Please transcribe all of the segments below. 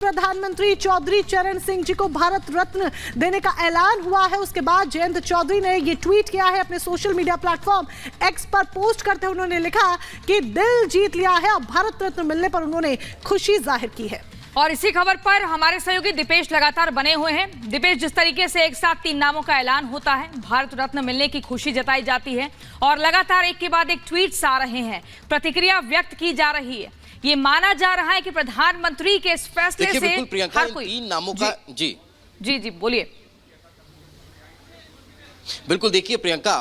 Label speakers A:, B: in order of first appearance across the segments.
A: प्रधानमंत्री चौधरी चरण सिंह जी को भारत रत्न देने का ऐलान हुआ है। उसके बाद जयंत चौधरी ने ये ट्वीट किया है अपने सोशल मीडिया प्लेटफॉर्म एक्स पर पोस्ट करते हुए उन्होंने लिखा कि दिल जीत लिया है। अब भारत रत्न मिलने पर उन्होंने खुशी जाहिर की है।
B: और इसी खबर पर हमारे सहयोगी दीपेश लगातार बने हुए हैं। दीपेश, जिस तरीके से एक साथ 3 नामों का ऐलान होता है, भारत रत्न मिलने की खुशी जताई जाती है और लगातार एक के बाद एक ट्वीट्स आ रहे हैं, प्रतिक्रिया व्यक्त की जा रही है। ये माना जा रहा है कि प्रधानमंत्री के इस फैसले से हर कोई
C: 3 नामों का
B: जी बोलिए।
C: बिल्कुल, देखिए प्रियंका,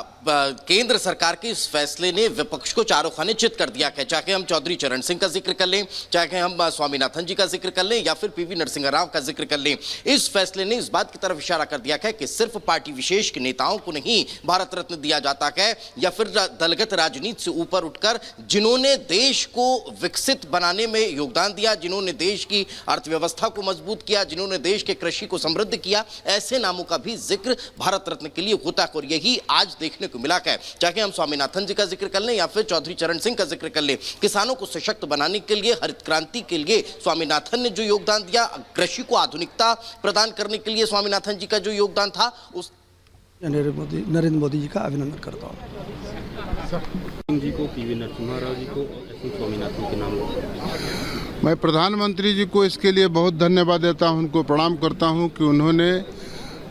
C: केंद्र सरकार के इस फैसले ने विपक्ष को चारों खाने चित कर दिया है। चाहे हम चौधरी चरण सिंह का जिक्र कर लें, चाहे हम स्वामीनाथन जी का जिक्र कर लें या फिर पीवी नरसिम्हा राव का जिक्र कर लें, इस फैसले ने इस बात की तरफ इशारा कर दिया है कि सिर्फ पार्टी विशेष के नेताओं को नहीं भारत रत्न दिया जाता है, या फिर दलगत राजनीति से ऊपर उठकर जिन्होंने देश को विकसित बनाने में योगदान दिया, जिन्होंने देश की अर्थव्यवस्था को मजबूत किया, जिन्होंने देश के कृषि को समृद्ध किया, ऐसे नामों का भी जिक्र भारत रत्न के लिए होता है। और यही आज देखने को मिला है। चाहे हम स्वामीनाथन जी का जिक्र कर लें या फिर चौधरी चरण सिंह का जिक्र कर लें, किसानों को सशक्त बनाने के लिए, हरित क्रांति के लिए स्वामीनाथन ने जो योगदान दिया, कृषि को आधुनिकता प्रदान करने के लिए स्वामीनाथन जी का जो योगदान था, उस
D: नरेंद्र मोदी जी का अभिनंदन करता हूँ।
E: जी को, पीवी नरसिम्हा राव जी को, स्वामीनाथन के नाम
F: मैं प्रधानमंत्री जी को इसके लिए बहुत धन्यवाद देता हूं, उनको प्रणाम करता हूं कि उन्होंने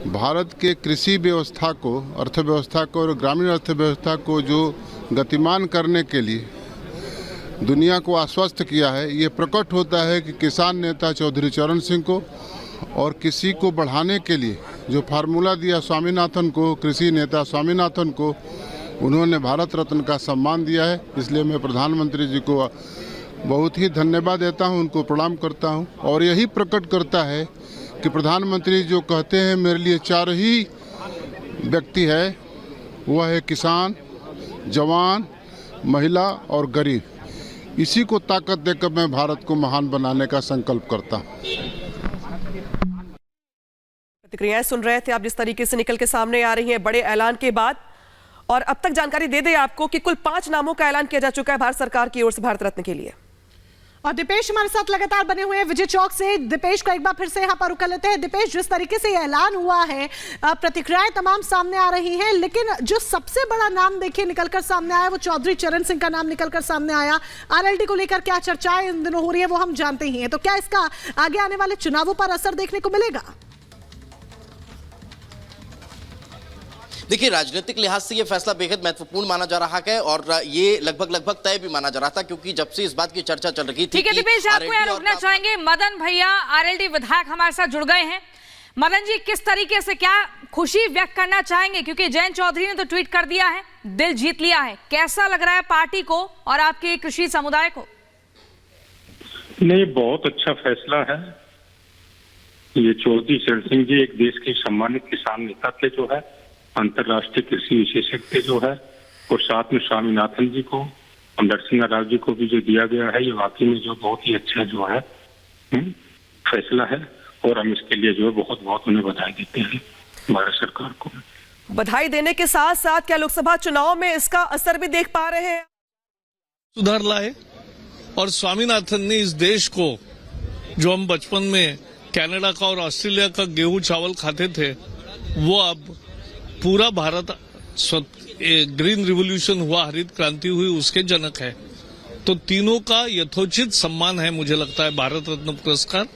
F: भारत के कृषि व्यवस्था को, अर्थव्यवस्था को और ग्रामीण अर्थव्यवस्था को जो गतिमान करने के लिए दुनिया को आश्वस्त किया है। ये प्रकट होता है कि किसान नेता चौधरी चरण सिंह को और कृषि को बढ़ाने के लिए जो फार्मूला दिया स्वामीनाथन को, कृषि नेता स्वामीनाथन को, उन्होंने भारत रत्न का सम्मान दिया है। इसलिए मैं प्रधानमंत्री जी को बहुत ही धन्यवाद देता हूं, उनको प्रणाम करता हूं। और यही प्रकट करता है कि प्रधानमंत्री जो कहते हैं मेरे लिए 4 ही व्यक्ति है, वह है किसान, जवान, महिला और गरीब। इसी को ताकत देकर मैं भारत को महान बनाने का संकल्प करता हूं।
G: प्रतिक्रियाएं सुन रहे थे आप, जिस तरीके से निकल के सामने आ रही हैं बड़े ऐलान के बाद। और अब तक जानकारी दे दें आपको कि कुल 5 नामों का ऐलान किया जा चुका है भारत सरकार की ओर से भारत रत्न के लिए।
A: और दीपेश हमारे साथ लगातार बने हुए हैं विजय चौक से। दीपेश को एक बार फिर से यहाँ पर रुक लेते हैं। दीपेश, जिस तरीके से ऐलान हुआ है, प्रतिक्रियाएं तमाम सामने आ रही हैं, लेकिन जो सबसे बड़ा नाम देखिए निकलकर सामने आया वो चौधरी चरण सिंह का नाम निकलकर सामने आया। आरएलडी को लेकर क्या चर्चाएं इन दिनों हो रही है वो हम जानते ही हैं, तो क्या इसका आगे आने वाले चुनावों पर असर देखने को मिलेगा?
C: देखिए, राजनीतिक लिहाज से यह फैसला बेहद महत्वपूर्ण माना जा रहा है और ये लगभग तय भी माना जा रहा था, क्योंकि जब से इस बात की चर्चा चल रही थी।
B: ठीक है दीपेश, आपको यहाँ रुकना चाहेंगे। मदन भैया आरएलडी विधायक हमारे साथ जुड़ गए हैं। मदन जी, किस तरीके से क्या खुशी व्यक्त करना चाहेंगे, क्योंकि जयंत चौधरी ने तो ट्वीट कर दिया है दिल जीत लिया है, कैसा लग रहा है पार्टी को और आपके कृषि समुदाय को?
E: नहीं, बहुत अच्छा फैसला है। ये चौधरी चरण सिंह जी एक देश के सम्मानित किसान नेता थे, जो है अंतर्राष्ट्रीय कृषि विशेषज्ञ जो है, और साथ में स्वामीनाथन जी को और नरसिम्हा राव जी को भी जो दिया गया है, ये वाकई में जो बहुत ही अच्छा जो है फैसला है। और हम इसके लिए जो है बहुत बहुत उन्हें बधाई देते हैं, भारत सरकार को
G: बधाई देने के साथ साथ क्या लोकसभा चुनाव में इसका असर भी देख पा रहे हैं?
H: सुधार लाए। और स्वामीनाथन ने इस देश को, जो हम बचपन में कनाडा का और ऑस्ट्रेलिया का गेहूं चावल खाते थे, वो अब पूरा भारत ग्रीन रिवॉल्यूशन हुआ, हरित क्रांति हुई, उसके जनक है। तो तीनों का यथोचित सम्मान है, मुझे लगता है, भारत रत्न पुरस्कार।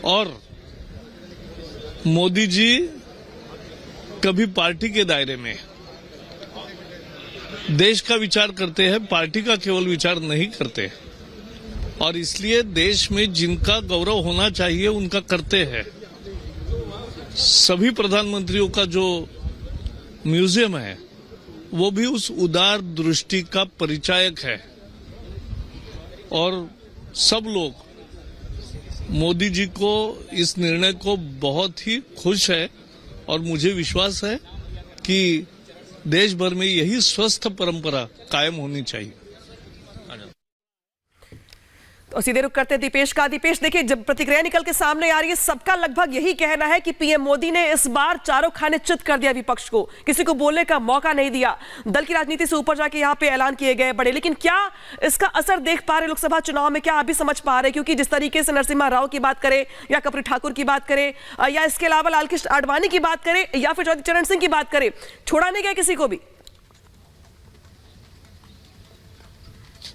H: और मोदी जी कभी पार्टी के दायरे में देश का विचार करते हैं, पार्टी का केवल विचार नहीं करते, और इसलिए देश में जिनका गौरव होना चाहिए उनका करते हैं। सभी प्रधानमंत्रियों का जो म्यूजियम है वो भी उस उदार दृष्टि का परिचायक है, और सब लोग मोदी जी को, इस निर्णय को बहुत ही खुश है। और मुझे विश्वास है कि देश भर में यही स्वस्थ परंपरा कायम होनी चाहिए।
G: तो सीधे रुक करते हैं दीपेश का। दीपेश, देखिए जब प्रतिक्रिया निकल के सामने आ रही है, सबका लगभग यही कहना है कि पीएम मोदी ने इस बार चारों खाने चित कर दिया विपक्ष को, किसी को बोलने का मौका नहीं दिया, दल की राजनीति से ऊपर जाके यहाँ पे ऐलान किए गए बड़े। लेकिन क्या इसका असर देख पा रहे लोकसभा चुनाव में, क्या अभी समझ पा रहे? क्योंकि जिस तरीके से नरसिम्हा राव की बात करें या कर्पूरी ठाकुर की बात करें या इसके अलावा लालकृष्ण आडवाणी की बात करें या फिर चौधरी चरण सिंह की बात करें, छोड़ा नहीं गया किसी को भी।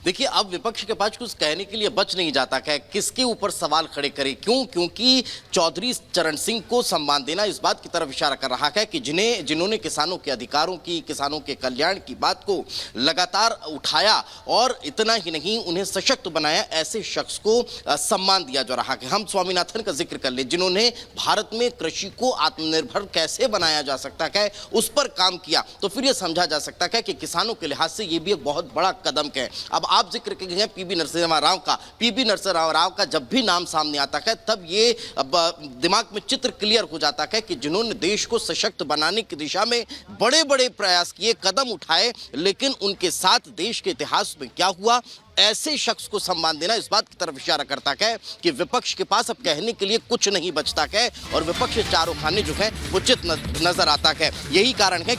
C: देखिए, अब विपक्ष के पास कुछ कहने के लिए बच नहीं जाता है, किसके ऊपर सवाल खड़े करे। क्यों? क्योंकि चौधरी चरण सिंह को सम्मान देना इस बात की तरफ इशारा कर रहा है कि जिन्होंने किसानों के अधिकारों की, किसानों के कल्याण की बात को लगातार उठाया और इतना ही नहीं उन्हें सशक्त बनाया, ऐसे शख्स को सम्मान दिया जा रहा है। हम स्वामीनाथन का जिक्र कर ले, जिन्होंने भारत में कृषि को आत्मनिर्भर कैसे बनाया जा सकता है उस पर काम किया, तो फिर यह समझा जा सकता है कि किसानों के लिहाज से यह भी एक बहुत बड़ा कदम है। अब आप जिक्र किए हैं पीवी नरसिम्हा राव का। पीवी नरसिम्हा राव का जब भी नाम सामने आता है तब ये दिमाग में चित्र क्लियर हो जाता है कि जिन्होंने देश को सशक्त बनाने की दिशा में बड़े बड़े प्रयास किए, कदम उठाए, लेकिन उनके साथ देश के इतिहास में क्या हुआ, ऐसे शख्स को सम्मान देना इस बात की तरफ इशारा करता है कि विपक्ष के पास अब कहने के लिए कुछ नहीं बचता है और विपक्ष चारों खाने जो है वो चित नजर आता है। यही कारण है